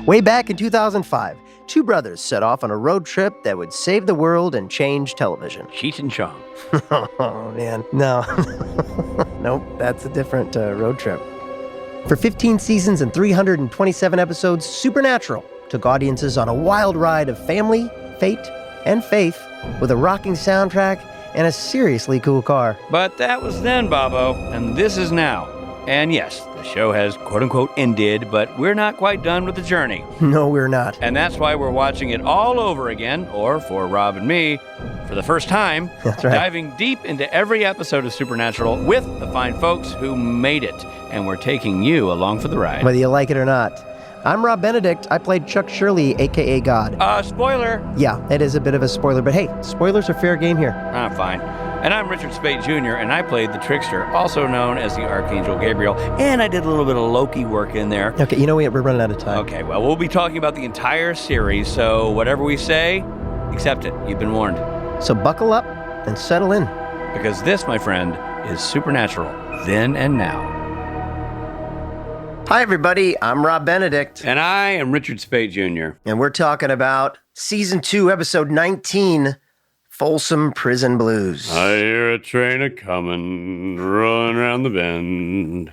Way back in 2005, two brothers set off on a road trip that would save the world and change television. Cheech and Chong. Oh, man. No. Nope, that's a different road trip. For 15 seasons and 327 episodes, Supernatural took audiences on a wild ride of family, fate, and faith with a rocking soundtrack and a seriously cool car. But that was then, Bobo, and this is now. And yes, the show has quote-unquote ended, but we're not quite done with the journey. No, we're not. And that's why we're watching it all over again, or for Rob and me, for the first time, That's right. diving deep into every episode of Supernatural with the fine folks who made it. And we're taking you along for the ride. Whether you like it or not. I'm Rob Benedict. I played Chuck Shirley, a.k.a. God. Spoiler. Yeah, it is a bit of a spoiler, but hey, spoilers are fair game here. Fine. And I'm Richard Speight Jr., and I played the Trickster, also known as the Archangel Gabriel, and I did a little bit of Loki work in there. Okay, you know we're running out of time. Okay, well, we'll be talking about the entire series, so whatever we say, accept it. You've been warned. So buckle up and settle in. Because this, my friend, is Supernatural, then and now. Hi, everybody. I'm Rob Benedict. And I am Richard Speight Jr. And we're talking about Season 2, Episode 19, Folsom Prison Blues. I hear a train a-comin', rolling around the bend.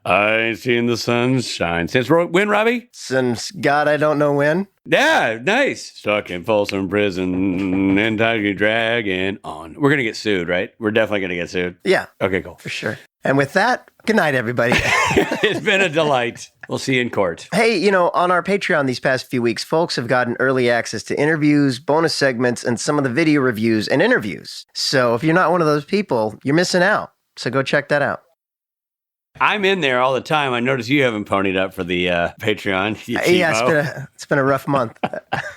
I ain't seen the sun shine. Since when, Robbie? Since God, I don't know when. Yeah, nice. Stuck in Folsom Prison and Tiger dragging on. We're going to get sued, right? We're definitely going to get sued. Yeah. Okay, cool. For sure. And with that, good night, everybody. It's been a delight. We'll see you in court. Hey, you know, on our Patreon these past few weeks, folks have gotten early access to interviews, bonus segments, and some of the video reviews and interviews. So if you're not one of those people, you're missing out. So go check that out. I'm in there all the time. I notice you haven't ponied up for the Patreon. You Yeah, it's been a rough month.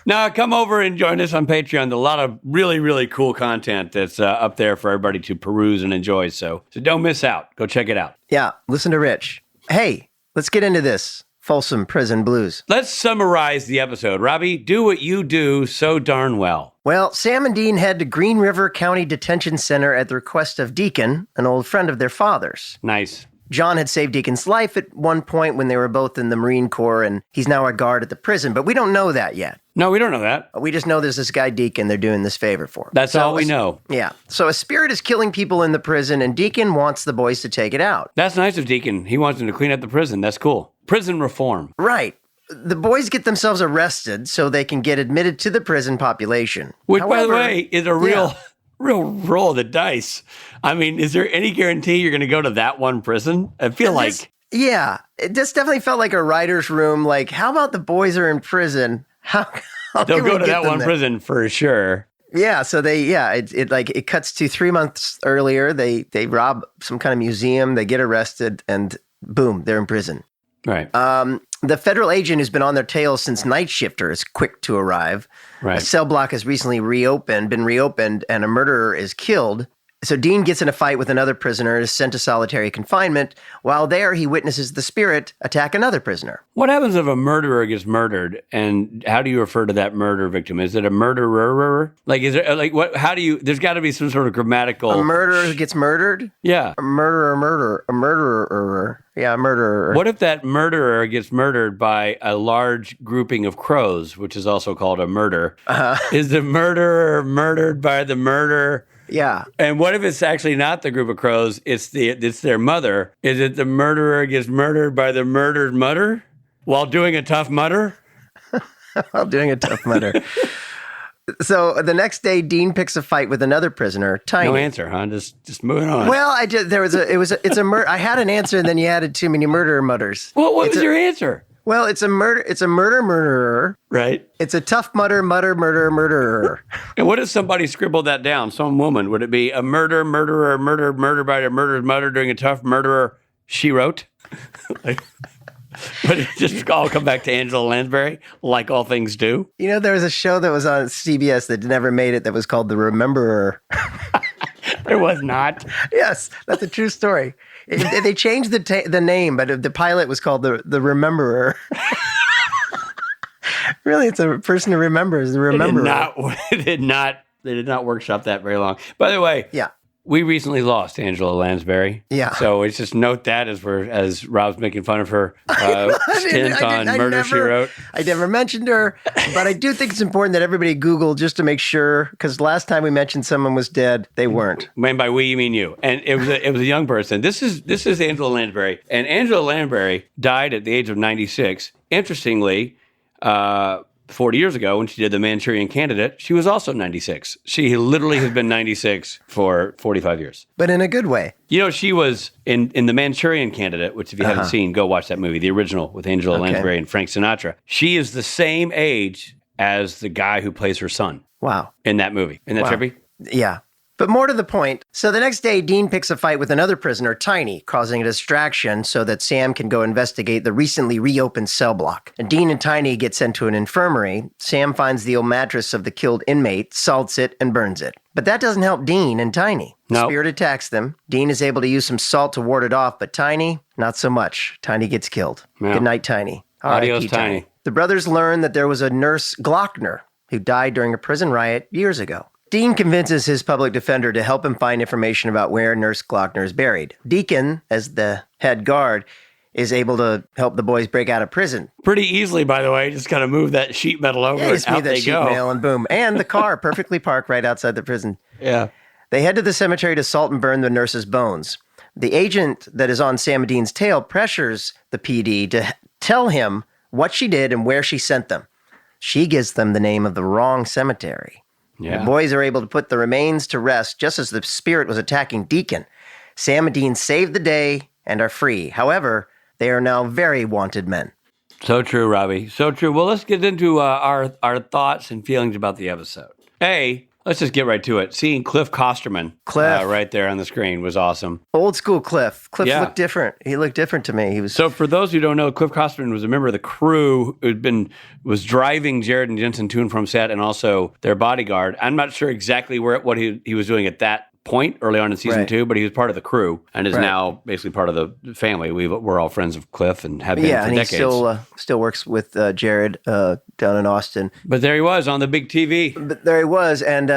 Now, come over and join us on Patreon. There's a lot of really, really cool content that's up there for everybody to peruse and enjoy. So don't miss out. Go check it out. Yeah, listen to Rich. Hey, let's get into this. Folsom Prison Blues. Let's summarize the episode. Robbie, do what you do so darn well. Well, Sam and Dean head to Green River County Detention Center at the request of Deacon, an old friend of their father's. Nice. John had saved Deacon's life at one point when they were both in the Marine Corps, and he's now a guard at the prison, but we don't know that yet. No, we don't know that. We just know there's this guy, Deacon, they're doing this favor for. That's all we know. Yeah. So a spirit is killing people in the prison, and Deacon wants the boys to take it out. That's nice of Deacon. He wants them to clean up the prison. That's cool. Prison reform. Right. The boys get themselves arrested so they can get admitted to the prison population. Which, However, by the way, is a real roll of the dice. I mean, is there any guarantee you're going to go to that one prison? I feel like... Yeah, it just definitely felt like a writer's room. Like, how about the boys are in prison? How they'll go to that one prison for sure. Yeah, so it cuts to 3 months earlier. They rob some kind of museum. They get arrested, and boom, they're in prison. Right. The federal agent who's been on their tail since Night Shifter is quick to arrive. Right. A cell block has recently been reopened, and a murderer is killed. So Dean gets in a fight with another prisoner and is sent to solitary confinement. While there, he witnesses the spirit attack another prisoner. What happens if a murderer gets murdered, and how do you refer to that murder victim? Is it a murderer? Like, is there what? How do you? There's got to be some sort of grammatical. A murderer who gets murdered. Yeah. A murderer. Yeah, a murderer. What if that murderer gets murdered by a large grouping of crows, which is also called a murder? Is the murderer murdered by the murder? Yeah. And what if it's actually not the group of crows? It's their mother. Is it the murderer gets murdered by the murdered mother while doing a tough mutter? While doing a tough mutter. So the next day, Dean picks a fight with another prisoner, Tiny. No answer, huh? Just moving on. Well, it's a murder. I had an answer, and then you added too many murderer mutters. Well, what was your answer? Well, it's a murderer. Right. It's a tough murderer. And what if somebody scribbled that down? Some woman. Would it be a murderer murdered by a murdered mother doing a tough murderer, she wrote? But it just all come back to Angela Lansbury, like all things do. You know, there was a show that was on CBS that never made it that was called The Rememberer. There was not. Yes, that's a true story. They changed the name, but the pilot was called the Rememberer. Really, it's a person who remembers the Rememberer. They did not workshop that very long. By the way, yeah. we recently lost Angela Lansbury. Yeah. So it's just note that as Rob's making fun of her stint on Murder, She Wrote. I never mentioned her, but I do think it's important that everybody Google just to make sure, because last time we mentioned someone was dead, they weren't. And by we, you mean you. And it was a young person. This is Angela Lansbury. And Angela Lansbury died at the age of 96. Interestingly, 40 years ago when she did The Manchurian Candidate, she was also 96. She literally has been 96 for 45 years. But in a good way. You know, she was in The Manchurian Candidate, which if you haven't seen, go watch that movie, the original with Angela Lansbury and Frank Sinatra. She is the same age as the guy who plays her son. Wow. In that movie. Isn't that trippy? Yeah. But more to the point, so the next day, Dean picks a fight with another prisoner, Tiny, causing a distraction so that Sam can go investigate the recently reopened cell block. And Dean and Tiny get sent to an infirmary. Sam finds the old mattress of the killed inmate, salts it, and burns it. But that doesn't help Dean and Tiny. Nope. Spirit attacks them. Dean is able to use some salt to ward it off, but Tiny, not so much. Tiny gets killed. Yeah. Good night, Tiny. Adios, R.I.P. Tiny. The brothers learn that there was a nurse, Glockner, who died during a prison riot years ago. Dean convinces his public defender to help him find information about where Nurse Glockner is buried. Deacon, as the head guard, is able to help the boys break out of prison. Pretty easily, by the way. Just kind of move that sheet metal over and out they go. Metal and boom. And the car perfectly parked right outside the prison. Yeah. They head to the cemetery to salt and burn the nurse's bones. The agent that is on Sam and Dean's tail pressures the PD to tell him what she did and where she sent them. She gives them the name of the wrong cemetery. Yeah. The boys are able to put the remains to rest just as the spirit was attacking Deacon. Sam and Dean save the day and are free. However, they are now very wanted men. So true, Robbie. So true. Well, let's get into our thoughts and feelings about the episode. Let's just get right to it. Seeing Cliff Kosterman right there on the screen was awesome. Old school Cliff. Cliff looked different. He looked different to me. So for those who don't know, Cliff Kosterman was a member of the crew who was driving Jared and Jensen to and from set and also their bodyguard. I'm not sure exactly what he was doing at that point early on in season 2, but he was part of the crew and is now basically part of the family. We're all friends of Cliff and have been for decades. Yeah, and he still works with Jared down in Austin. But there he was on the big TV. But there he was, and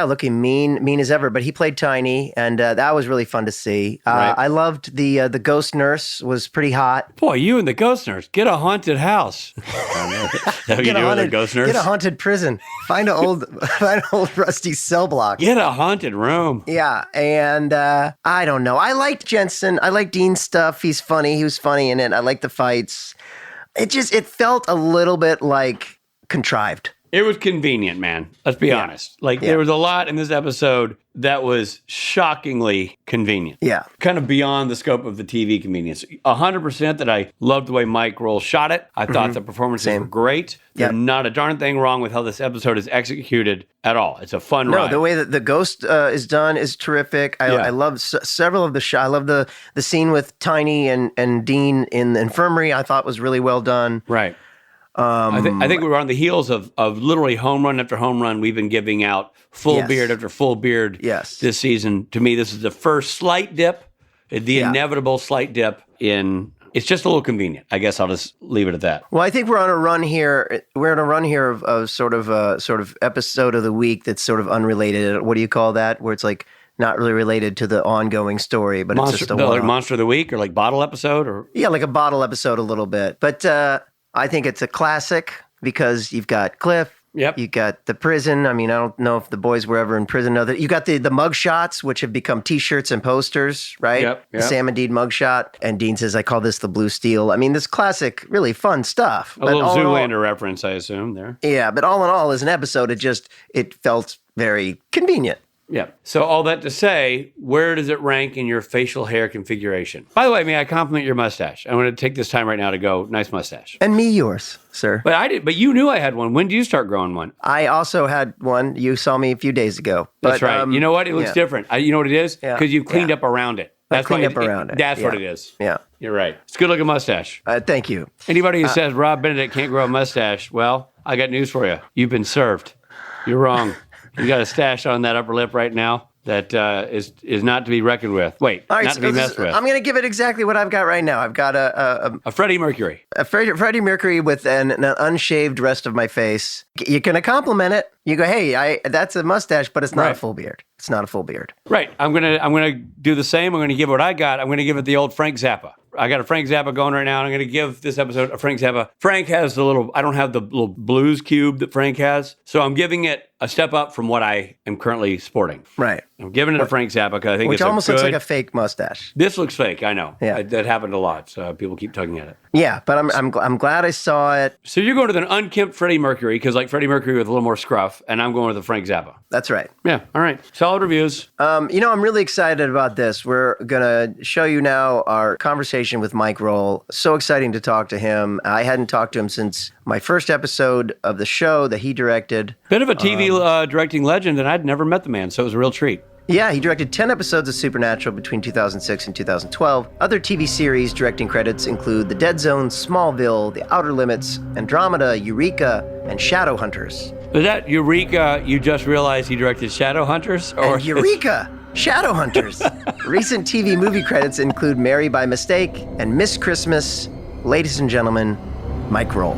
looking mean as ever. But he played Tiny, and that was really fun to see. I loved the ghost nurse was pretty hot. Boy, you and the ghost nurse, get a haunted house. Get a haunted prison. Find an old rusty cell block. Get a haunted room. Yeah, and I don't know. I liked Jensen. I liked Dean's stuff. He's funny. He was funny in it. I liked the fights. It felt a little bit like contrived. It was convenient, man. Let's be honest. There was a lot in this episode that was shockingly convenient. Yeah. Kind of beyond the scope of the TV convenience. 100% that I loved the way Mike Rohl shot it. I thought the performances were great. There's not a darn thing wrong with how this episode is executed at all. It's a fun ride. No, the way that the ghost is done is terrific. I love several of the shots. I love the scene with Tiny and Dean in the infirmary. I thought was really well done. Right. I think we were on the heels of literally home run after home run. We've been giving out full beard after full beard this season. To me, this is the first slight dip, the inevitable slight dip in. It's just a little convenient. I guess I'll just leave it at that. Well, I think we're on a run here. We're on a run here of sort of episode of the week that's sort of unrelated. What do you call that? Where it's like not really related to the ongoing story, but it's just a like Monster of the Week or like bottle episode or like a bottle episode a little bit, but. I think it's a classic because you've got Cliff. Yep. You got the prison. I mean, I don't know if the boys were ever in prison. You got the mug shots, which have become T-shirts and posters, right? Yep. The Sam and Dean mug shot. And Dean says, I call this the blue steel. I mean, this classic, really fun stuff. A little Zoolander reference, I assume, there. Yeah, but all in all, as an episode, it felt very convenient. Yeah. So all that to say, where does it rank in your facial hair configuration? By the way, may I compliment your mustache? I want to take this time right now to go, nice mustache. And me yours, sir. But I did. But you knew I had one. When did you start growing one? I also had one. You saw me a few days ago. That's right. You know what? It looks different. You know what it is? Because you've cleaned up around it. That's cleaned up around it. That's what it is. Yeah. You're right. It's a good looking mustache. Thank you. Anybody who says Rob Benedict can't grow a mustache, well, I got news for you. You've been served. You're wrong. You got a stash on that upper lip right now. that is not to be reckoned with. Wait, All right, not to be messed with. I'm going to give it exactly what I've got right now. I've got A Freddie Mercury. Freddie Mercury with an unshaved rest of my face. You're going to compliment it. You go, hey, that's a mustache, but it's not a full beard. It's not a full beard. Right. I'm gonna do the same. I'm gonna give what I got. I'm gonna give it the old Frank Zappa. I got a Frank Zappa going right now, and I'm going to give this episode a Frank Zappa. Frank has I don't have the little blues cube that Frank has, so I'm giving it a step up from what I am currently sporting. Right. I'm giving it a Frank Zappa because I think Which it's almost looks like a fake mustache. This looks fake, I know. Yeah. That happened a lot, so people keep tugging at it. Yeah, but I'm glad I saw it. So you're going with an unkempt Freddie Mercury, because like Freddie Mercury with a little more scruff, and I'm going with a Frank Zappa. That's right. Yeah, all right. Solid reviews. I'm really excited about this. We're going to show you now our conversation with Mike Rohl. So exciting to talk to him. I hadn't talked to him since my first episode of the show that he directed. Bit of a TV directing legend, and I'd never met the man, so it was a real treat. Yeah, he directed 10 episodes of Supernatural between 2006 and 2012. Other TV series directing credits include The Dead Zone, Smallville, The Outer Limits, Andromeda, Eureka, and Shadowhunters. Was that Eureka, you just realized he directed Shadowhunters? Or And Eureka! Shadowhunters! Recent TV movie credits include Mary by Mistake and Miss Christmas. Ladies and gentlemen, Mike Rohl.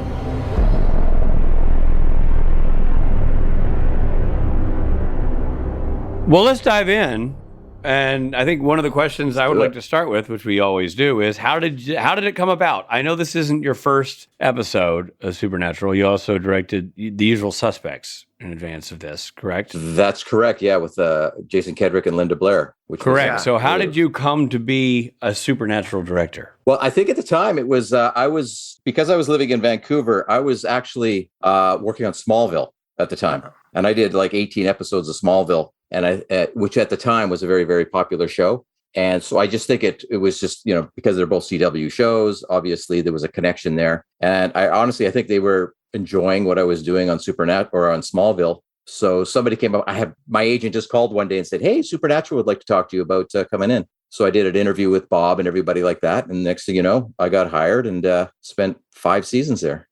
Well, let's dive in. And I think one of the questions I would like to start with, which we always do, is how did it come about? I know this isn't your first episode of Supernatural. You also directed The Usual Suspects in advance of this, correct? That's correct. Yeah, with Jason Kedrick and Linda Blair. Correct. So how did you come to be a Supernatural director? Well, I think at the time it was because I was living in Vancouver. I was actually working on Smallville at the time, and I did like 18 episodes of Smallville. And which at the time was a very, very popular show. And so I just think it was just, because they're both CW shows, obviously there was a connection there. And I think they were enjoying what I was doing on Supernatural or on Smallville. So somebody came up, my agent just called one day and said, hey, Supernatural would like to talk to you about coming in. So I did an interview with Bob and everybody like that. And next thing you know, I got hired and spent 5 seasons there.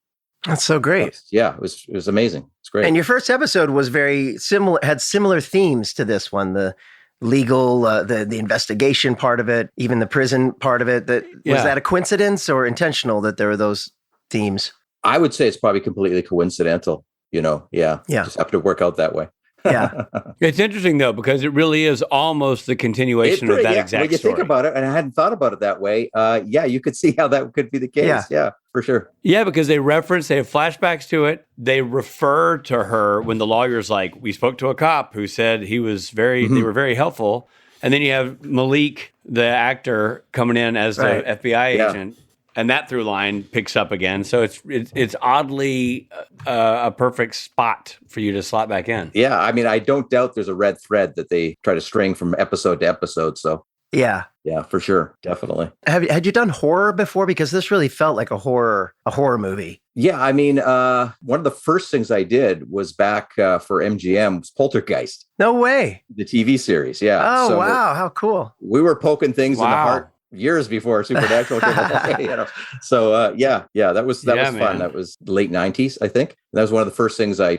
That's so great. Yeah, it was amazing. It's great. And your first episode was very similar, had similar themes to this one, the legal, the investigation part of it, even the prison part of it. Was that a coincidence or intentional that there were those themes? I would say it's probably completely coincidental, Yeah. Just happened to work out that way. Yeah. It's interesting, though, because it really is almost the continuation of that exact story. When you think about it, and I hadn't thought about it that way, you could see how that could be the case. Yeah, for sure. Yeah, because they have flashbacks to it. They refer to her when the lawyer's like, we spoke to a cop who said he was they were very helpful. And then you have Malik, the actor, coming in as the FBI agent. And that through line picks up again. So it's oddly a perfect spot for you to slot back in. Yeah, I mean, I don't doubt there's a red thread that they try to string from episode to episode. So yeah, for sure, definitely. Had you done horror before? Because this really felt like a horror movie. Yeah, I mean, one of the first things I did was back for MGM was Poltergeist. No way. The TV series, yeah. Oh, wow, how cool. We were poking things in the heart. Years before Supernatural came out. So that was fun. Man. That was late 90s, I think. And that was one of the first things when I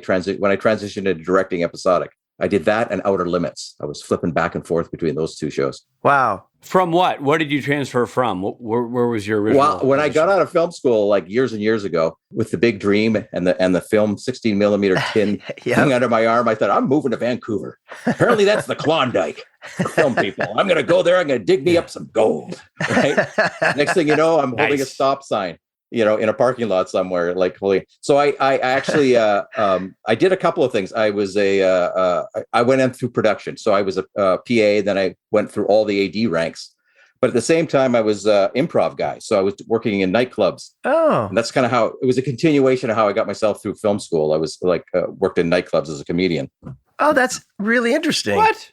transitioned into directing episodic. I did that and Outer Limits. I was flipping back and forth between those 2 shows. Wow. From what? What did you transfer from? Where was your original? Well, when I got out of film school, like years and years ago, with the big dream and the film 16 millimeter tin hung under my arm, I thought, I'm moving to Vancouver. Apparently, that's the Klondike for film people. I'm going to go there. I'm going to dig me up some gold. Right? Next thing you know, I'm holding a stop sign. In a parking lot somewhere, like holy. So I actually I did a couple of things. I was I went in through production. So I was a PA. Then I went through all the AD ranks. But at the same time, I was an improv guy. So I was working in nightclubs. Oh, and that's kind of how it was a continuation of how I got myself through film school. I was worked in nightclubs as a comedian. Oh, that's really interesting. What?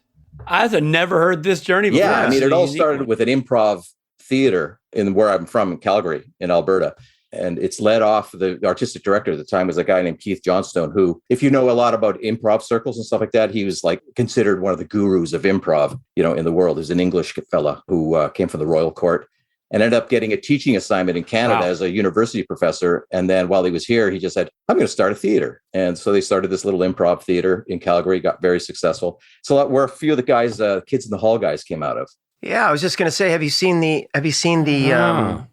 I've never heard this journey before. Yeah, I mean, it all started with an improv theater in where I'm from, in Calgary, in Alberta. And it's led off, the artistic director at the time was a guy named Keith Johnstone, who, if you know a lot about improv circles and stuff like that, he was like considered one of the gurus of improv, in the world. He's an English fella who came from the royal court. and ended up getting a teaching assignment in Canada as a university professor. And then while he was here, he just said, I'm going to start a theater. And so they started this little improv theater in Calgary, got very successful. So where a few of the guys, Kids in the Hall guys came out of. Yeah, I was just going to say, have you seen the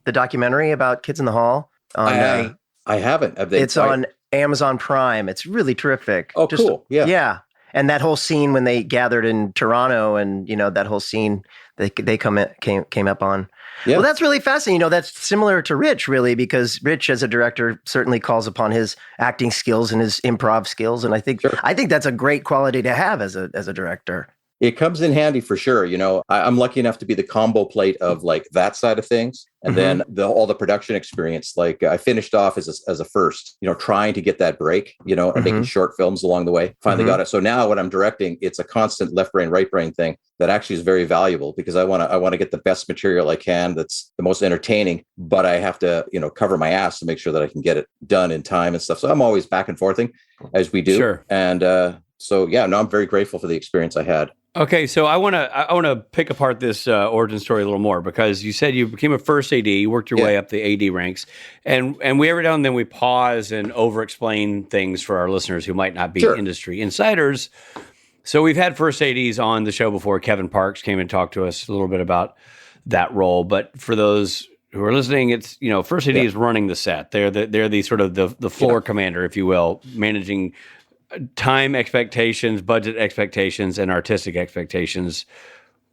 documentary about Kids in the Hall? I haven't. It's on Amazon Prime. It's really terrific. Oh, cool. Yeah. Yeah. And that whole scene when they gathered in Toronto, and that whole scene they came up on. Yeah. Well, that's really fascinating. That's similar to Rich, really, because Rich, as a director, certainly calls upon his acting skills and his improv skills, and I think that's a great quality to have as a director. It comes in handy for sure. I'm lucky enough to be the combo plate of like that side of things. And then all the production experience, like I finished off as a first, trying to get that break, and making short films along the way. Finally got it. So now when I'm directing, it's a constant left brain, right brain thing that actually is very valuable, because I want to get the best material I can. That's the most entertaining, but I have to, cover my ass to make sure that I can get it done in time and stuff. So I'm always back and forthing as we do. Sure. And I'm very grateful for the experience I had. Okay, so I want to pick apart this origin story a little more, because you said you became a first AD, you worked your way up the AD ranks, and we every now and then we pause and over-explain things for our listeners who might not be industry insiders. So we've had first ADs on the show before. Kevin Parks came and talked to us a little bit about that role, but for those who are listening, it's first AD is running the set. They're the sort of the floor commander, if you will, managing time expectations, budget expectations, and artistic expectations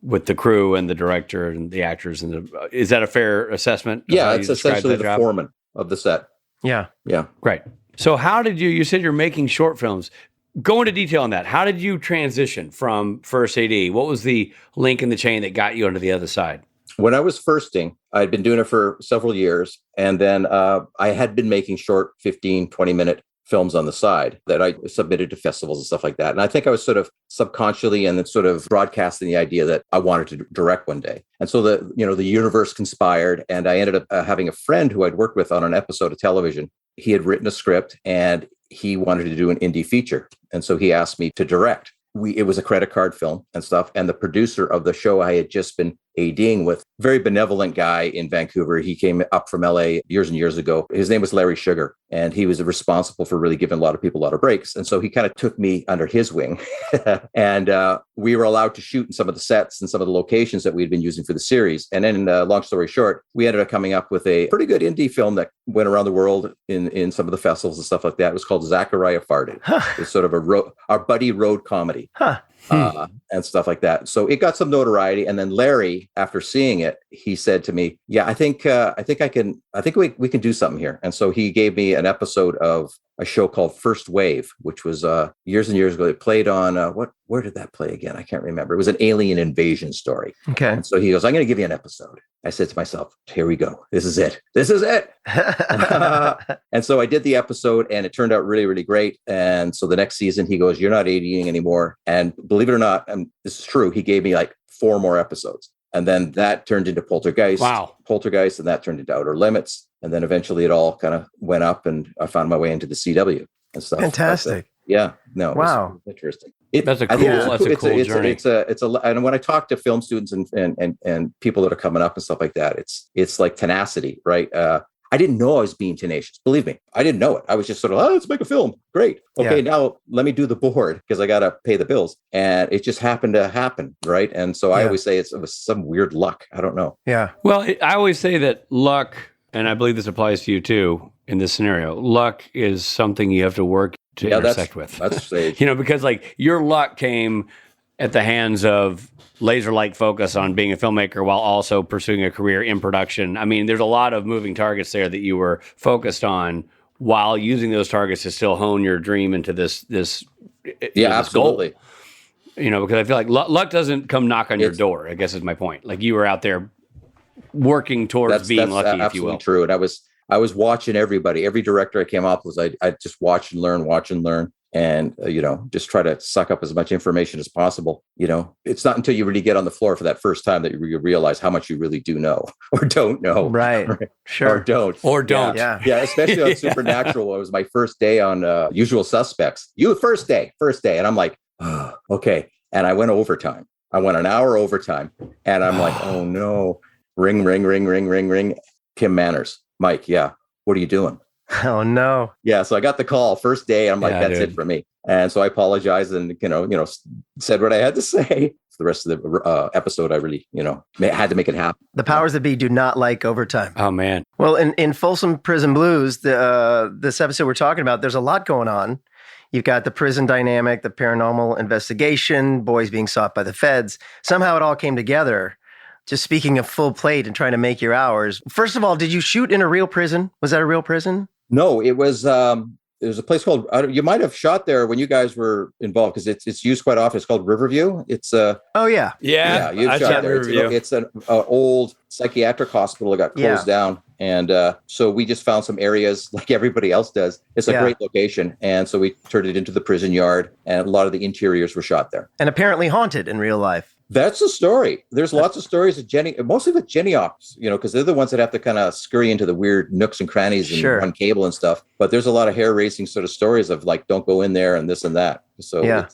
with the crew and the director and the actors. Is that a fair assessment? Yeah, it's essentially the foreman of the set. Yeah. Yeah. Great. So how did you said you're making short films. Go into detail on that. How did you transition from first AD? What was the link in the chain that got you onto the other side? When I was firsting, I'd been doing it for several years. And then I had been making short 15, 20-minute films on the side that I submitted to festivals and stuff like that. And I think I was sort of subconsciously and then sort of broadcasting the idea that I wanted to direct one day. And so the universe conspired, and I ended up having a friend who I'd worked with on an episode of television. He had written a script and he wanted to do an indie feature. And so he asked me to direct. It was a credit card film and stuff. And the producer of the show I had just been ADing with, very benevolent guy in Vancouver. He came up from LA years and years ago. His name was Larry Sugar, and he was responsible for really giving a lot of people a lot of breaks. And so he kind of took me under his wing. And we were allowed to shoot in some of the sets and some of the locations that we had been using for the series. And then, long story short, we ended up coming up with a pretty good indie film that went around the world in some of the festivals and stuff like that. It was called Zachariah Farted. It's sort of our buddy road comedy. And stuff like that. So it got some notoriety. And then Larry, after seeing it, he said to me, I think we can do something here. And so he gave me an episode of a show called First Wave, which was years and years ago. It played on where did that play again? I can't remember. It was an alien invasion story. Okay. And so he goes, I'm going to give you an episode. I said to myself, here we go. This is it. And so I did the episode, and it turned out really, really great. And so the next season, he goes, you're not ADing anymore. And believe it or not, and this is true, he gave me like 4 more episodes. And then that turned into Poltergeist. Wow. Poltergeist, and that turned into Outer Limits. And then eventually it all kind of went up, and I found my way into the CW and stuff. Fantastic. Yeah. No. Wow. Interesting. That's a cool journey. And when I talk to film students and people that are coming up and stuff like that, it's like tenacity, right? I didn't know I was being tenacious. Believe me, I didn't know it. I was just sort of, let's make a film. Great. Okay, now let me do the board because I got to pay the bills. And it just happened to happen, right? And so I always say it was some weird luck. I don't know. Yeah. Well, I always say that luck, and I believe this applies to you too in this scenario, luck is something you have to work to intersect with. That's sage. Because like your luck came at the hands of laser-like focus on being a filmmaker while also pursuing a career in production. I mean, there's a lot of moving targets there that you were focused on while using those targets to still hone your dream into this absolutely. Goal. Because I feel like luck doesn't come knock on your door, I guess is my point. Like you were out there working towards being lucky, if you will. That's true. And I was watching everybody, every director I came up with, I just watch and learn. And, just try to suck up as much information as possible. It's not until you really get on the floor for that first time that you realize how much you really do know or don't know. Right. Sure. Or don't. Yeah. Especially on Supernatural. It was my first day on Usual Suspects. First day. And I'm like, okay. And I went overtime. I went an hour overtime. And I'm like, oh no. Ring, ring, ring, ring, ring, ring. Kim Manners. Mike, yeah. What are you doing? Oh, no. Yeah. So I got the call first day. I'm like, Yeah, that's dude. it for me. And so I apologized and, said what I had to say. For the rest of the episode, I really, had to make it happen. The powers that be do not like overtime. Oh, man. Well, in Folsom Prison Blues, this episode we're talking about, there's a lot going on. You've got the prison dynamic, the paranormal investigation, boys being sought by the feds. Somehow it all came together. Just speaking of full plate and trying to make your hours. First of all, did you shoot in a real prison? Was that a real prison? No, it was a place called, you might have shot there when you guys were involved because it's used quite often. It's called Riverview. It's oh yeah. Yeah. You've I shot there. Riverview. It's an old psychiatric hospital that got closed down. And so we just found some areas like everybody else does. It's a great location. And so we turned it into the prison yard and a lot of the interiors were shot there. And apparently haunted in real life. That's the story. There's lots of stories of mostly with Jenny ops, because they're the ones that have to kind of scurry into the weird nooks and crannies and run cable and stuff. But there's a lot of hair raising sort of stories of like, don't go in there and this and that. So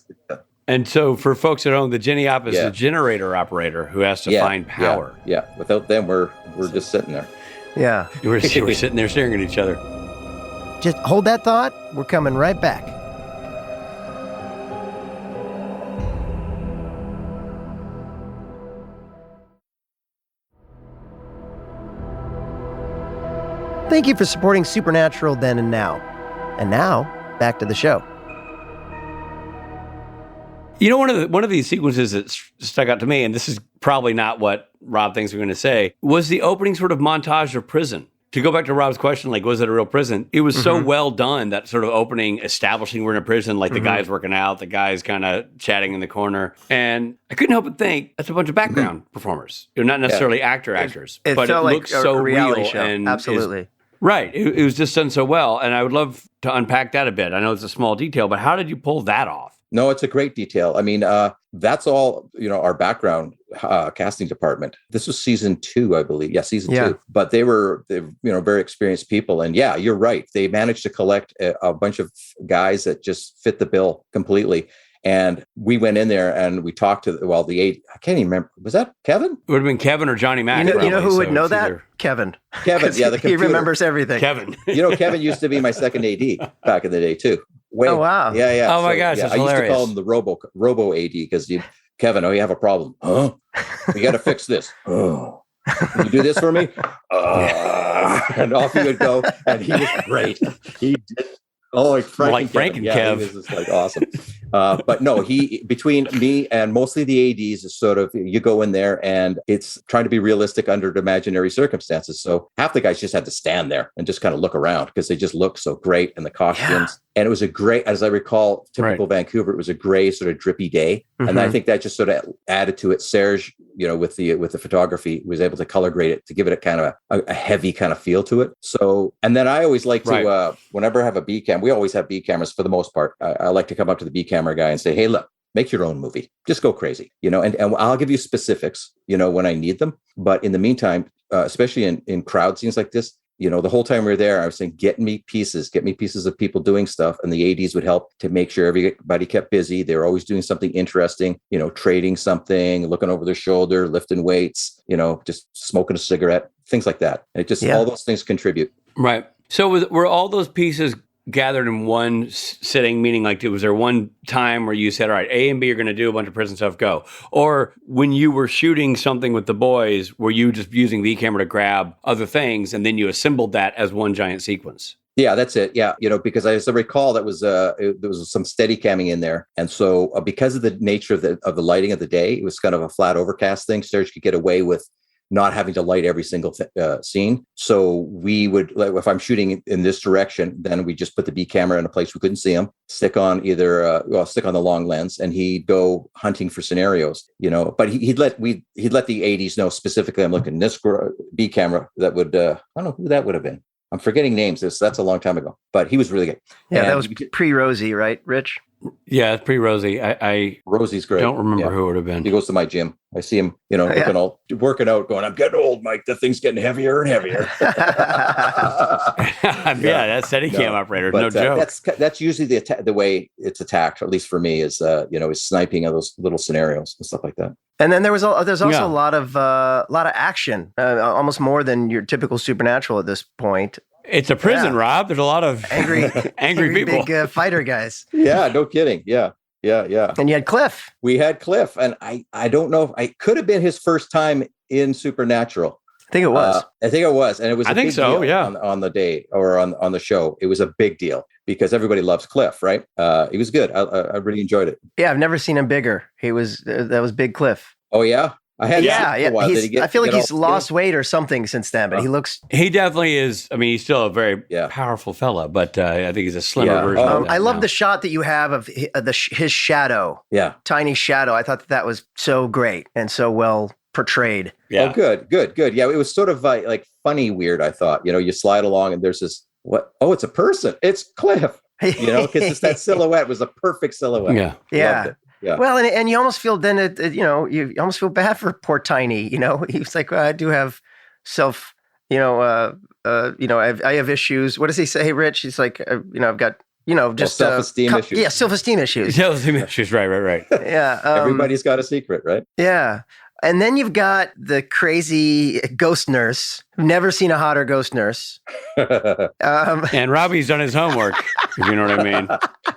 And so for folks at home, the Jenny op is the generator operator who has to find power. Yeah. Without them, we're just sitting there. Yeah. We're sitting there staring at each other. Just hold that thought. We're coming right back. Thank you for supporting Supernatural then and now. And now, back to the show. One of these sequences that stuck out to me, and this is probably not what Rob thinks we're going to say, was the opening sort of montage of prison. To go back to Rob's question, like, was it a real prison? It was so well done, that sort of opening, establishing we're in a prison, like the guy's working out, the guy's kind of chatting in the corner. And I couldn't help but think that's a bunch of background performers. They're not necessarily actors, but it like looks so real. Show. And absolutely. Right. It was just done so well. And I would love to unpack that a bit. I know it's a small detail, but how did you pull that off? No, it's a great detail. I mean, that's all, our background casting department. This was season 2, I believe. Yeah, season 2. But they were very experienced people. And yeah, you're right. They managed to collect a bunch of guys that just fit the bill completely. And we went in there and we talked to, I can't even remember. Was that Kevin? It would have been Kevin or Johnny Mac. You know who would know that? Kevin. Kevin, yeah, the computer. He remembers everything. Kevin. Kevin used to be my second AD back in the day too. Oh, wow. Yeah. Oh my gosh, that's I hilarious. used to call him the Robo AD because Kevin, you have a problem. Huh? We got to fix this. Oh, can you do this for me? And off he would go. And he was great. He did. Oh, like Frank and Kev. He was just like awesome. But no, between me and mostly the ADs is sort of, you go in there and it's trying to be realistic under imaginary circumstances. So half the guys just had to stand there and just kind of look around because they just look so great and the costumes. Yeah. And it was a great, as I recall, typical Vancouver, it was a gray sort of drippy day. Mm-hmm. And I think that just sort of added to it. Serge, with the photography, was able to color grade it to give it a kind of a heavy kind of feel to it. So, and then I always like to, whenever I have a B cam, we always have B cameras for the most part. I like to come up to the B camera guy and say, hey, look, make your own movie. Just go crazy, and I'll give you specifics, when I need them. But in the meantime, especially in crowd scenes like this, the whole time we were there, I was saying, get me pieces of people doing stuff. And the ADs would help to make sure everybody kept busy. They were always doing something interesting, trading something, looking over their shoulder, lifting weights, just smoking a cigarette, things like that. And it just, all those things contribute. Right. So were all those pieces gathered in one sitting, meaning like, was there one time where you said, all right, A and B are going to do a bunch of prison stuff, go? Or when you were shooting something with the boys, were you just using the camera to grab other things and then you assembled that as one giant sequence? Yeah, that's it. Yeah, because as I recall, there was some steady camming in there, and so because of the nature of the lighting of the day, it was kind of a flat overcast thing. Serge could get away with not having to light every single scene. So we would, like, if I'm shooting in this direction, then we just put the B camera in a place we couldn't see him, stick on stick on the long lens, and he'd go hunting for scenarios, but he'd let the ADs know specifically, I'm looking at this B camera that would, I don't know who that would have been. I'm forgetting names. That's a long time ago, but he was really good. Yeah, and that was pre-Rosie, right, Rich? Yeah, it's pre-Rosie. I Rosie's great. Don't remember who it would have been. He goes to my gym. I see him, looking all working out, going, I'm getting old, Mike. The thing's getting heavier and heavier. That Steadicam operator, no joke. That's usually the way it's attacked, at least for me, is is sniping of those little scenarios and stuff like that. And then there's also a lot of action, almost more than your typical Supernatural at this point. It's a prison, Rob. There's a lot of angry people, big fighter guys. Yeah, no kidding. Yeah. And you had Cliff. We had Cliff, and I don't know if I could have been his first time in Supernatural. I think it was. And it was. On the day or on the show, it was a big deal because everybody loves Cliff, right? He was good. I really enjoyed it. Yeah, I've never seen him bigger. That was Big Cliff. Oh yeah. I feel like he's lost weight or something since then, but he definitely is. I mean, he's still a very powerful fella, but I think he's a slimmer version. I love the shot that you have of his shadow. Yeah. Tiny shadow. I thought that was so great and so well portrayed. Yeah. Oh, good. Yeah. It was sort of like funny, weird. I thought, you slide along and there's this, it's a person. It's Cliff, because it's that silhouette was a perfect silhouette. Yeah. Yeah. Yeah. Well, and you almost feel then you almost feel bad for poor Tiny. He's like, well, I do have self, I have issues. What does he say, Rich? He's like, I've got, just self-esteem issues. Yeah, self-esteem issues. Self-esteem issues. Right. Yeah. Everybody's got a secret, right? Yeah. And then you've got the crazy ghost nurse. I've never seen a hotter ghost nurse. And Robbie's done his homework, if you know what I mean.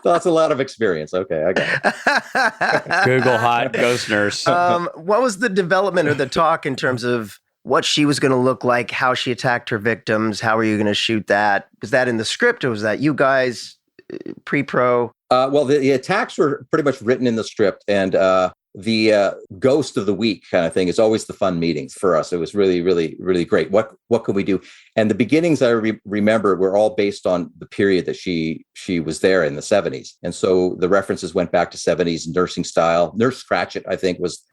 That's a lot of experience. Okay, I got it. Google hot ghost nurse. What was the development or the talk in terms of what she was going to look like, how she attacked her victims? How were you going to shoot that? Was that in the script or was that you guys pre-pro? Well, the attacks were pretty much written in the script, and the ghost of the week kind of thing is always the fun meetings for us. It was really, really, really great. What can we do? And the beginnings I remember were all based on the period that she was there in the 70s. And so the references went back to 70s nursing style. Nurse Cratchit, I think, was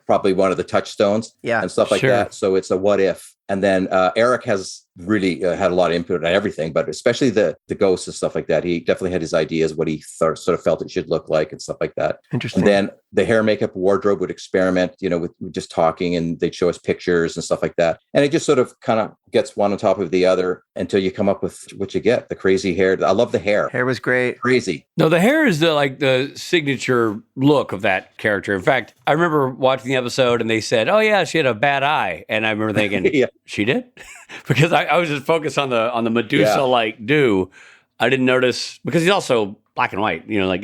probably one of the touchstones and stuff like that. So it's a what if. And then Eric has really had a lot of input on everything, but especially the ghosts and stuff like that. He definitely had his ideas, what he sort of felt it should look like and stuff like that. Interesting. And then the hair, makeup, wardrobe would experiment, with just talking, and they'd show us pictures and stuff like that. And it just sort of kind of gets one on top of the other until you come up with what you get. The crazy hair. I love the hair. Hair was great. Crazy. No, the hair is the signature look of that character. In fact, I remember watching the episode and they said, oh yeah, she had a bad eye. And I remember thinking, she did? Because I was just focused on the Medusa-like do. I didn't notice, because he's also black and white, like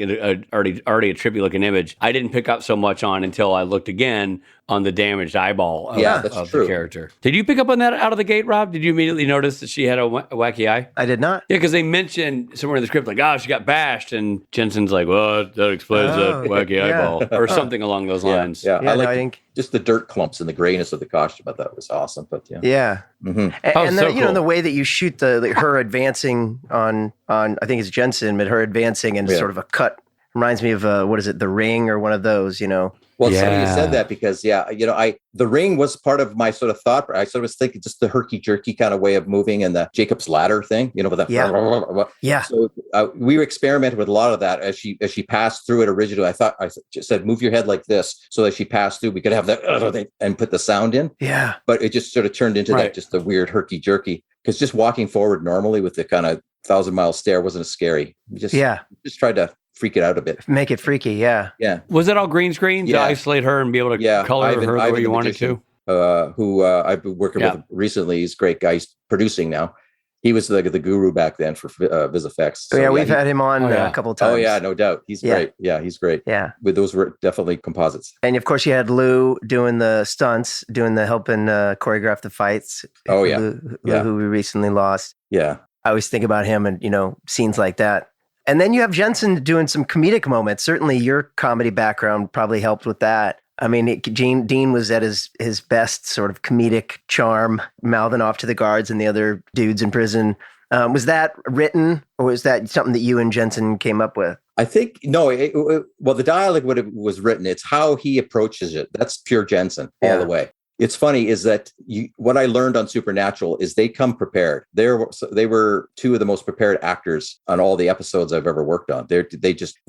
already a trippy looking image. I didn't pick up so much on until I looked again on the damaged eyeball of the character. Did you pick up on that out of the gate, Rob? Did you immediately notice that she had a wacky eye? I did not. Yeah, because they mentioned somewhere in the script, like, she got bashed. And Jensen's like, well, that explains that wacky eyeball. Or something along those lines. Yeah, I think just the dirt clumps and the grayness of the costume. I thought was awesome. But yeah. Mm-hmm. And cool. The way that you shoot her advancing on I think it's Jensen, but her advancing and sort of a cut reminds me of The Ring or one of those, Well, it's funny you said that because, The Ring was part of my sort of thought. I sort of was thinking just the herky-jerky kind of way of moving and the Jacob's Ladder thing, with that. Yeah. So we experimented with a lot of that as she passed through it originally. I just said, move your head like this so that she passed through. We could have that and put the sound in. Yeah. But it just sort of turned into that, just the weird herky-jerky. Because just walking forward normally with the kind of 1,000-mile stare wasn't as scary. We just tried to freak it out a bit. Make it freaky, yeah. Yeah. Was that all green screen to isolate her and be able to color her the way you wanted to? Who I've been working with recently. He's a great guy. He's producing now. He was the guru back then for VisFX. So, we've had him on a couple of times. Oh, yeah, no doubt. He's great. Yeah, he's great. Yeah. But those were definitely composites. And, of course, you had Lou doing the stunts, helping choreograph the fights. Oh, yeah. Lou, who we recently lost. Yeah. I always think about him and, scenes like that. And then you have Jensen doing some comedic moments. Certainly your comedy background probably helped with that. I mean, Dean was at his best sort of comedic charm, mouthing off to the guards and the other dudes in prison. Was that written or was that something that you and Jensen came up with? I think, no, the dialogue was written. It's how he approaches it. That's pure Jensen all the way. It's funny is that what I learned on Supernatural is they come prepared. They were two of the most prepared actors on all the episodes I've ever worked on. They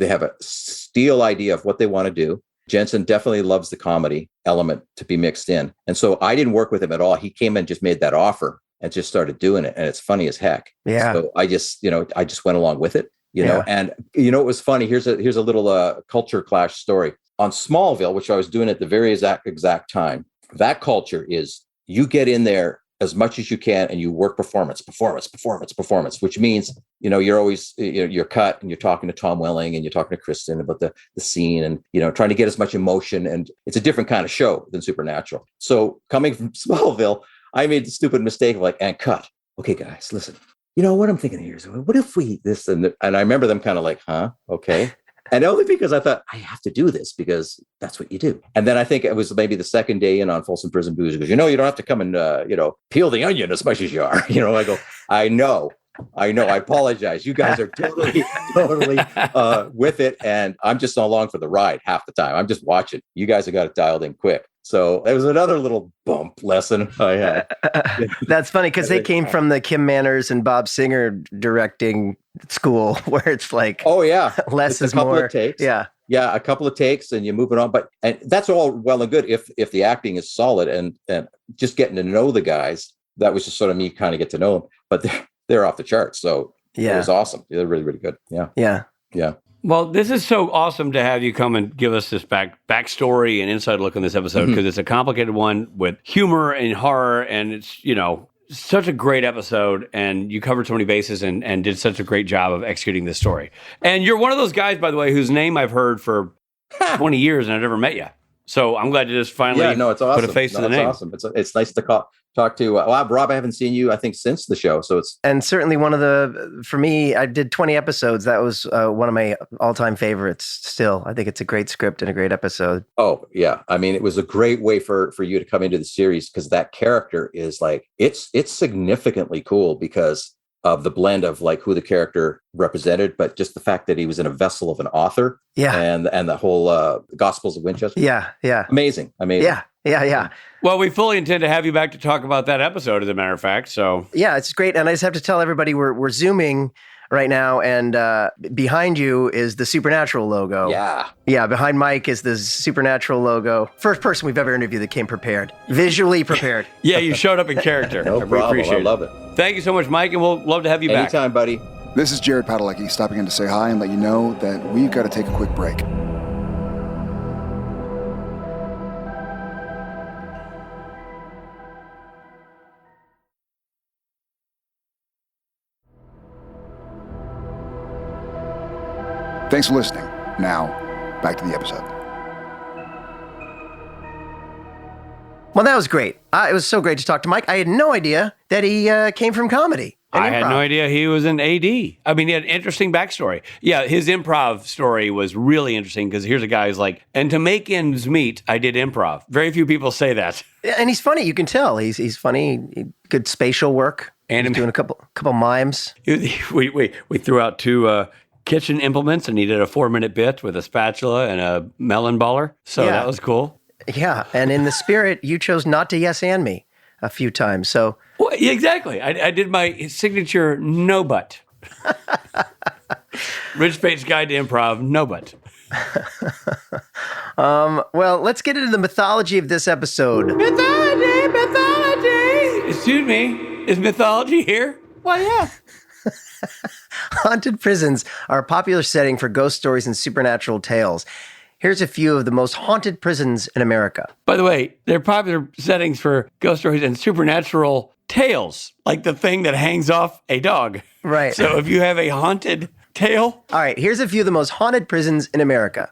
have a steel idea of what they want to do. Jensen definitely loves the comedy element to be mixed in. And so I didn't work with him at all. He came and just made that offer and just started doing it. And it's funny as heck. Yeah. So I just went along with it, and it was funny. Here's a little culture clash story on Smallville, which I was doing at the very exact time. That culture is you get in there as much as you can and you work performance, which means, you're always, you're cut and you're talking to Tom Welling and you're talking to Kristen about the scene and, trying to get as much emotion. And it's a different kind of show than Supernatural. So coming from Smallville, I made the stupid mistake of and cut. Okay, guys, listen, what I'm thinking here is, what if we this and I remember them kind of like, huh? Okay. And only because I thought I have to do this because that's what you do. And then I think it was maybe the second day in on Folsom Prison Blues because, you don't have to come and, peel the onion as much as you are. I go, I know. I apologize. You guys are totally with it. And I'm just along for the ride half the time. I'm just watching. You guys have got it dialed in quick. So it was another little bump lesson I had. That's funny because they came from the Kim Manners and Bob Singer directing school where it's like, oh yeah, less is more. Of takes. Yeah, a couple of takes and you move it on. And that's all well and good if the acting is solid and just getting to know the guys. That was just sort of me kind of get to know them, but they're off the charts. So it was awesome. They're really, really good. Yeah. Well, this is so awesome to have you come and give us this backstory and inside look on this episode because it's a complicated one with humor and horror, and it's such a great episode, and you covered so many bases and did such a great job of executing this story. And you're one of those guys, by the way, whose name I've heard for 20 years and I've never met you. So I'm glad to just finally it's awesome. put a face to the name. Awesome. It's nice to talk to Rob. I haven't seen you, I think, since the show. So and certainly for me, I did 20 episodes. That was one of my all-time favorites. Still, I think it's a great script and a great episode. Oh yeah, I mean, it was a great way for you to come into the series because that character is it's significantly cool because of the blend of who the character represented, but just the fact that he was in a vessel of an author. Yeah. And the whole Gospels of Winchester. Yeah. Amazing. Yeah. Well, we fully intend to have you back to talk about that episode, as a matter of fact. So yeah, it's great. And I just have to tell everybody we're Zooming right now, and behind you is the Supernatural logo. Yeah. Behind Mike is the Supernatural logo. First person we've ever interviewed that came prepared, visually prepared. Yeah, you showed up in character. No problem. Appreciate I love it. Thank you so much, Mike, and we'll love to have you back. Anytime, buddy. This is Jared Padalecki stopping in to say hi and let you know that we've got to take a quick break. Thanks for listening. Now, back to the episode. Well, that was great. It was so great to talk to Mike. I had no idea that he came from comedy. I had no idea he was an AD. I mean, he had an interesting backstory. Yeah, his improv story was really interesting because here's a guy who's like, and to make ends meet, I did improv. Very few people say that. And he's funny. You can tell. He's funny. Good spatial work. And he's doing a couple mimes. We threw out two kitchen implements and he did a 4-minute bit with a spatula and a melon baller. So that was cool. Yeah. And in the spirit, you chose not to yes and me a few times. So well, exactly. I did my signature no but. Rich Pate's Guide to Improv, no but. Well, let's get into the mythology of this episode. Mythology. Excuse me, is mythology here? Why, yeah. Haunted prisons are a popular setting for ghost stories and supernatural tales. Here's a few of the most haunted prisons in America. By the way, they're popular settings for ghost stories and supernatural tales, like the thing that hangs off a dog. Right. So if you have a haunted tale. All right, here's a few of the most haunted prisons in America.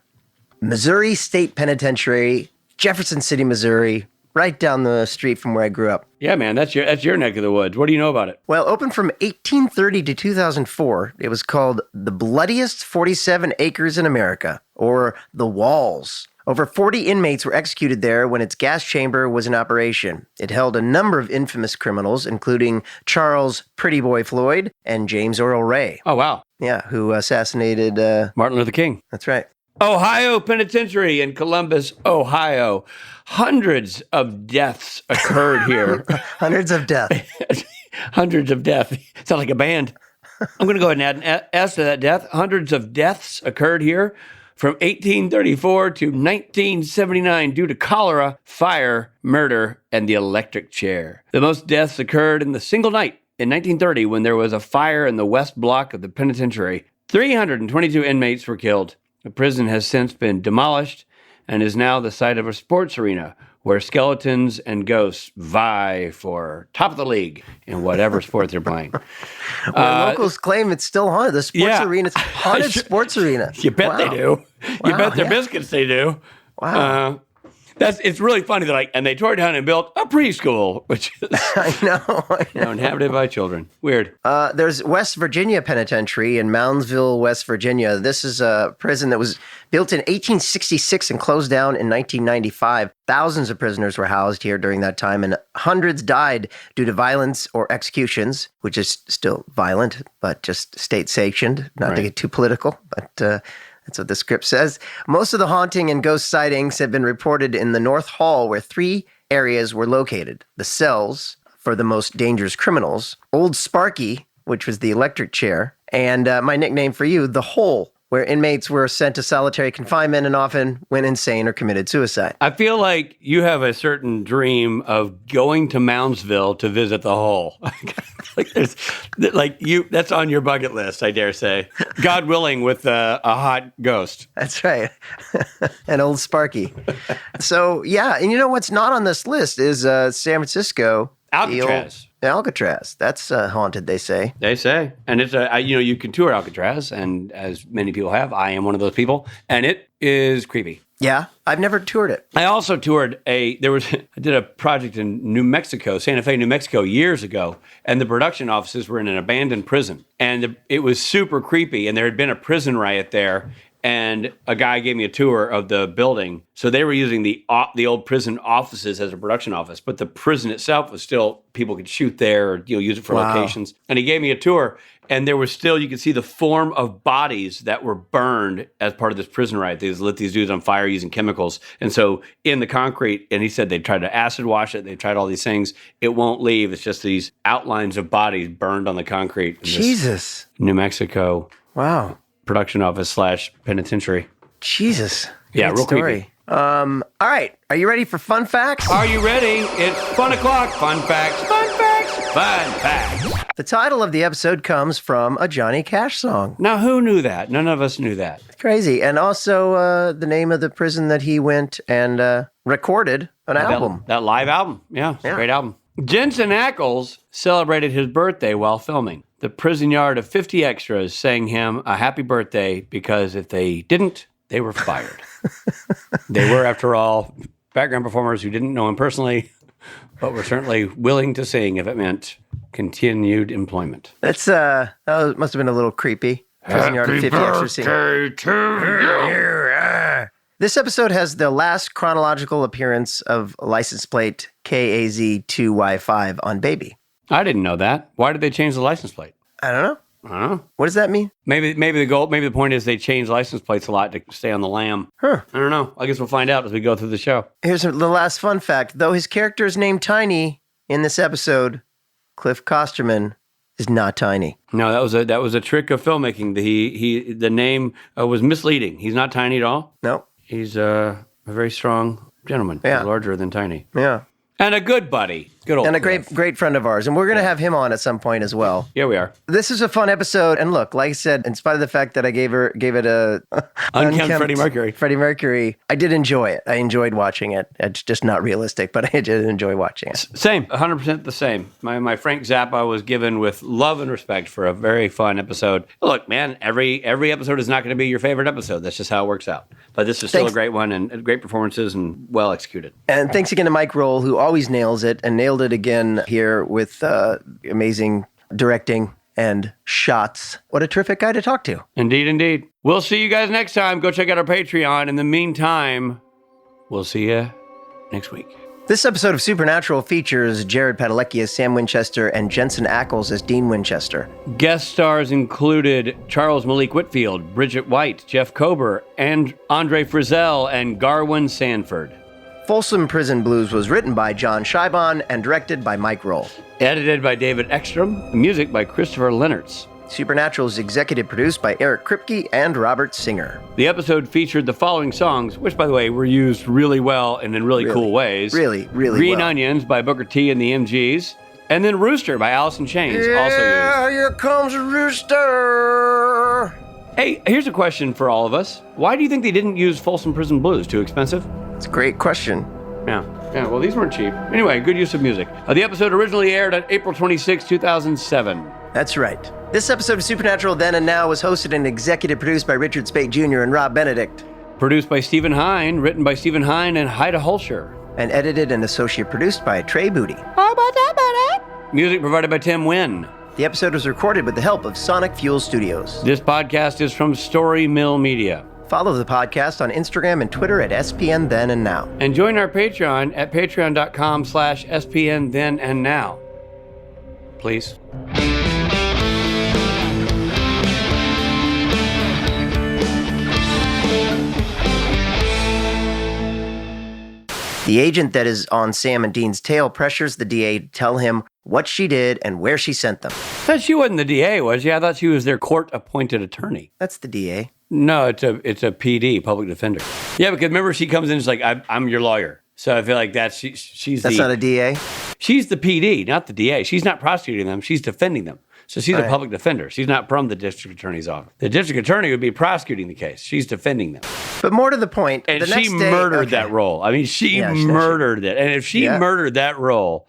Missouri State Penitentiary, Jefferson City, Missouri, right down the street from where I grew up. Yeah, man, that's your neck of the woods. What do you know about it? Well, opened from 1830 to 2004, it was called the bloodiest 47 acres in America, or the Walls. Over 40 inmates were executed there when its gas chamber was in operation. It held a number of infamous criminals, including Charles Pretty Boy Floyd and James Earl Ray. Oh, wow. Yeah, who assassinated... Martin Luther King. That's right. Ohio Penitentiary in Columbus, Ohio. Hundreds of deaths occurred here. Hundreds of deaths. Hundreds of deaths. Sounds like a band. I'm going to go ahead and add an S to that death. Hundreds of deaths occurred here from 1834 to 1979 due to cholera, fire, murder, and the electric chair. The most deaths occurred in the single night in 1930 when there was a fire in the west block of the penitentiary. 322 inmates were killed. The prison has since been demolished and is now the site of a sports arena where skeletons and ghosts vie for top of the league in whatever sport they're playing. Locals claim it's still haunted. The sports arena, it's haunted sports arena. You bet they do. You bet their biscuits they do. Wow. It's really funny that and they tore down and built a preschool, which is I know. inhabited by children. Weird. There's West Virginia Penitentiary in Moundsville, West Virginia. This is a prison that was built in 1866 and closed down in 1995. Thousands of prisoners were housed here during that time, and hundreds died due to violence or executions, which is still violent, but just state-sanctioned, not to get too political, but that's what the script says. Most of the haunting and ghost sightings have been reported in the North Hall, where 3 areas were located. The cells for the most dangerous criminals, Old Sparky, which was the electric chair, and my nickname for you, the Hole, where inmates were sent to solitary confinement and often went insane or committed suicide. I feel like you have a certain dream of going to Moundsville to visit the Hole. That's on your bucket list, I dare say. God willing, with a hot ghost. That's right. And Old Sparky. So, yeah, and you know what's not on this list is San Francisco. Alcatraz. Alcatraz. That's haunted, they say. They say. And it's you can tour Alcatraz, and as many people have, I am one of those people, and it is creepy. Yeah, I've never toured it. I also toured I did a project in New Mexico, Santa Fe, New Mexico, years ago, and the production offices were in an abandoned prison, and it was super creepy, and there had been a prison riot there, and a guy gave me a tour of the building. So they were using the old prison offices as a production office, but the prison itself was still, people could shoot there or use it for locations. And he gave me a tour, and there was still, you could see the form of bodies that were burned as part of this prison riot. They lit these dudes on fire using chemicals. And so in the concrete, and he said they tried to acid wash it, they tried all these things. It won't leave. It's just these outlines of bodies burned on the concrete. Jesus. New Mexico. Wow. Production office / penitentiary. Jesus. Yeah, Great real story. creepy. All right. Are you ready for fun facts? Are you ready? It's fun o'clock. Fun facts. Fun facts. Fun facts. The title of the episode comes from a Johnny Cash song. Now, who knew that? None of us knew that. Crazy. And also the name of the prison that he went and recorded an album. That live album. Yeah, great album. Jensen Ackles celebrated his birthday while filming. The prison yard of 50 extras sang him a happy birthday because if they didn't, they were fired. They were, after all, background performers who didn't know him personally, but were certainly willing to sing if it meant continued employment. That's that must have been a little creepy. Prison yard of 50 extras singing. To you. This episode has the last chronological appearance of license plate KAZ2Y5 on Baby. I didn't know that. Why did they change the license plate? I don't know. I don't know. What does that mean? Maybe the point is they change license plates a lot to stay on the lam. Huh. I don't know. I guess we'll find out as we go through the show. Here's the last fun fact. Though his character is named Tiny in this episode, Cliff Kosterman is not Tiny. No, that was a trick of filmmaking. The name was misleading. He's not tiny at all. No. He's a very strong gentleman. Yeah. He's larger than Tiny. Yeah. And a good buddy. Good old And a Cliff. great friend of ours. And we're going to have him on at some point as well. Here we are. This is a fun episode. And look, like I said, in spite of the fact that I gave it a Unkempt Freddie Mercury. I did enjoy it. I enjoyed watching it. It's just not realistic, but I did enjoy watching it. Same. 100% the same. My Frank Zappa was given with love and respect for a very fun episode. Look, man, every episode is not going to be your favorite episode. That's just how it works out. But this is still a great one and great performances and well executed. And thanks again to Mike Rohl, who always nails it and nailed it again here with amazing directing and shots. What a terrific guy to talk to. Indeed, indeed. We'll see you guys next time. Go check out our Patreon. In the meantime, we'll see you next week. This episode of Supernatural features Jared Padalecki as Sam Winchester and Jensen Ackles as Dean Winchester. Guest stars included Charles Malik Whitfield, Bridget White, Jeff Kober, and Andre Frizzell and Garwin Sanford. Folsom Prison Blues was written by John Scheibon and directed by Mike Rohl. Edited by David Ekstrom. Music by Christopher Lennertz. Supernatural is executive produced by Eric Kripke and Robert Singer. The episode featured the following songs, which, by the way, were used really well and in really cool ways. Really Green well. Onions by Booker T and the MGs. And then Rooster by Alice in Chains, also used. Here comes a rooster. Hey, here's a question for all of us. Why do you think they didn't use Folsom Prison Blues? Too expensive? It's a great question. Yeah, well, these weren't cheap. Anyway, good use of music. The episode originally aired on April 26, 2007. That's right. This episode of Supernatural Then and Now was hosted and executive produced by Richard Speight Jr. and Rob Benedict. Produced by Stephen Hine, written by Stephen Hine and Haida Holscher. And edited and associate produced by Trey Booty. How about that, buddy? Music provided by Tim Wynn. The episode was recorded with the help of Sonic Fuel Studios. This podcast is from Story Mill Media. Follow the podcast on Instagram and Twitter at SPN Then and Now. And join our Patreon at patreon.com/SPN Then and Now. Please. The agent that is on Sam and Dean's tail pressures the DA to tell him what she did and where she sent them. I thought she wasn't the DA, was she? I thought she was their court-appointed attorney. That's the DA. No, it's a PD, public defender. Yeah, because remember she comes in and is like, I'm your lawyer. So I feel like she's That's not a DA? She's the PD, not the DA. She's not prosecuting them. She's defending them. So she's a public defender. She's not from the district attorney's office. The district attorney would be prosecuting the case. She's defending them. But more to the point, and the she next day, murdered that role. I mean, she murdered it. And if she murdered that role,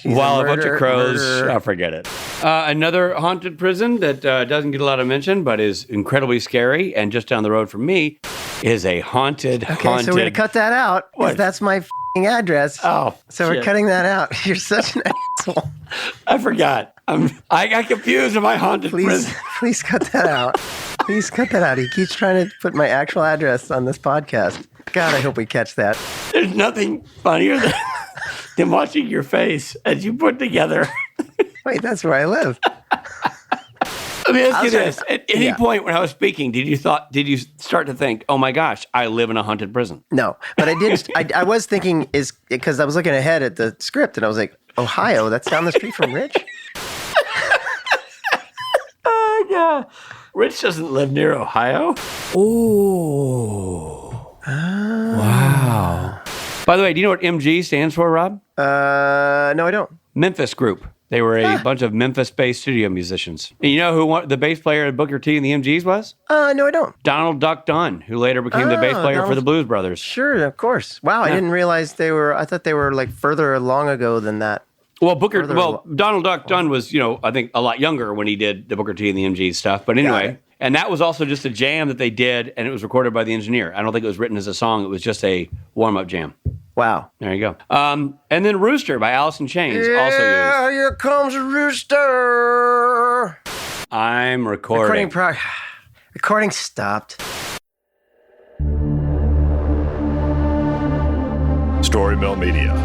while a bunch of crows, I'll forget it. Another haunted prison that doesn't get a lot of mention, but is incredibly scary, and just down the road from me, is a haunted. So we're going to cut that out, because that's my address. Oh, so we're cutting that out. You're such an asshole. I forgot. I got confused in my haunted prison. Please cut that out. Please cut that out. He keeps trying to put my actual address on this podcast. God, I hope we catch that. There's nothing funnier than watching your face as you put together. Wait, that's where I live. Let me ask you this. At any point when I was speaking, did you start to think, oh my gosh, I live in a haunted prison? No, but I did. I was thinking, is because I was looking ahead at the script and I was like, Ohio, that's down the street from Rich? Yeah. Rich doesn't live near Ohio. Ooh. Wow. By the way, do you know what MG stands for, Rob? No, I don't. Memphis Group. They were a bunch of Memphis-based studio musicians. And you know who the bass player at Booker T and the MGs was? No, I don't. Donald Duck Dunn, who later became the bass player for the Blues Brothers. Sure, of course. Wow, I didn't realize I thought they were like further along ago than that. Well, Donald Duck Dunn was, I think a lot younger when he did the Booker T and the MGs stuff. But anyway, and that was also just a jam that they did, and it was recorded by the engineer. I don't think it was written as a song. It was just a warm-up jam. Wow. There you go. And then Rooster by Alice in Chains, also used. Here comes a rooster. I'm recording. Recording stopped. Story Mill Media.